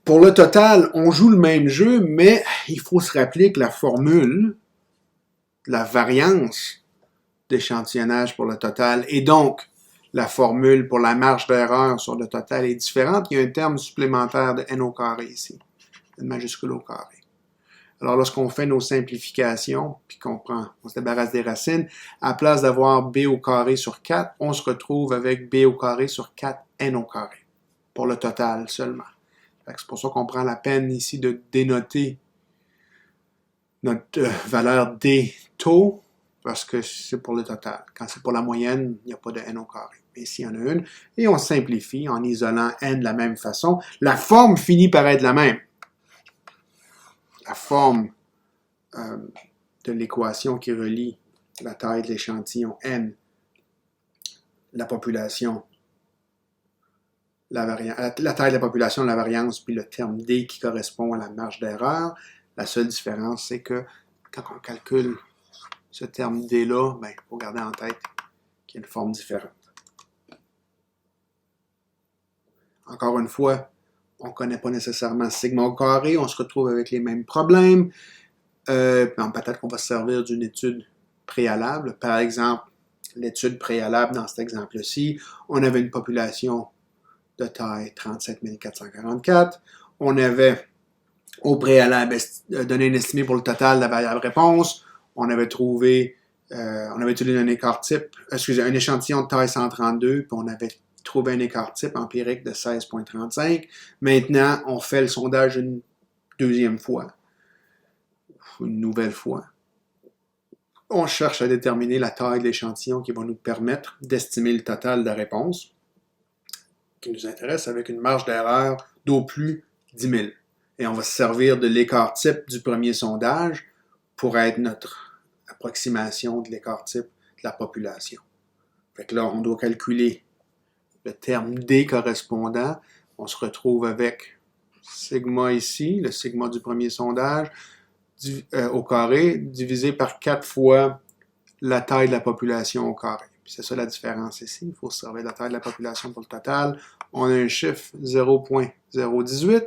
Pour le total, on joue le même jeu, mais il faut se rappeler que la formule, la variance d'échantillonnage pour le total, et donc la formule pour la marge d'erreur sur le total est différente. Il y a un terme supplémentaire de n au carré ici, une majuscule au carré. Alors, lorsqu'on fait nos simplifications, puis on se débarrasse des racines, à la place d'avoir b au carré sur 4, on se retrouve avec b au carré sur 4n au carré, pour le total seulement. C'est pour ça qu'on prend la peine ici de dénoter notre valeur d taux, parce que c'est pour le total. Quand c'est pour la moyenne, il n'y a pas de n au carré. Mais ici, il y en a une. Et on simplifie en isolant n de la même façon. La forme finit par être la même. La forme de l'équation qui relie la taille de l'échantillon n, la population, la taille de la population, la variance, puis le terme d qui correspond à la marge d'erreur. La seule différence, c'est que quand on calcule ce terme d-là, il faut garder en tête qu'il y a une forme différente. Encore une fois, on ne connaît pas nécessairement sigma au carré, on se retrouve avec les mêmes problèmes. Peut-être qu'on va se servir d'une étude préalable. Par exemple, l'étude préalable dans cet exemple-ci, on avait une population de taille 37 444. On avait au préalable donné une estimée pour le total de la variable réponse. On avait utilisé un écart type, un échantillon de taille 132, puis on avait trouvé un écart type empirique de 16,35. Maintenant, on fait le sondage une deuxième fois, une nouvelle fois. On cherche à déterminer la taille de l'échantillon qui va nous permettre d'estimer le total de réponse qui nous intéresse avec une marge d'erreur d'au plus 10 000. Et on va se servir de l'écart type du premier sondage pour être notre approximation de l'écart type de la population. Fait que là, on doit calculer le terme D correspondant. On se retrouve avec sigma ici, le sigma du premier sondage, au carré, divisé par 4 fois la taille de la population au carré. C'est ça la différence ici. Il faut se servir de la taille de la population pour le total. On a un chiffre 0,018.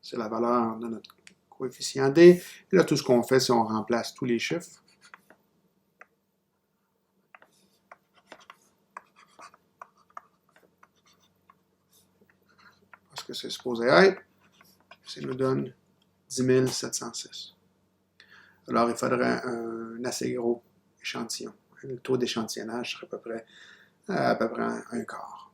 C'est la valeur de notre coefficient D. Et là, tout ce qu'on fait, c'est qu'on remplace tous les chiffres. Parce que c'est supposé être. Ça nous donne 10 706. Alors, il faudrait un assez gros échantillon. Le taux d'échantillonnage serait à peu près un quart.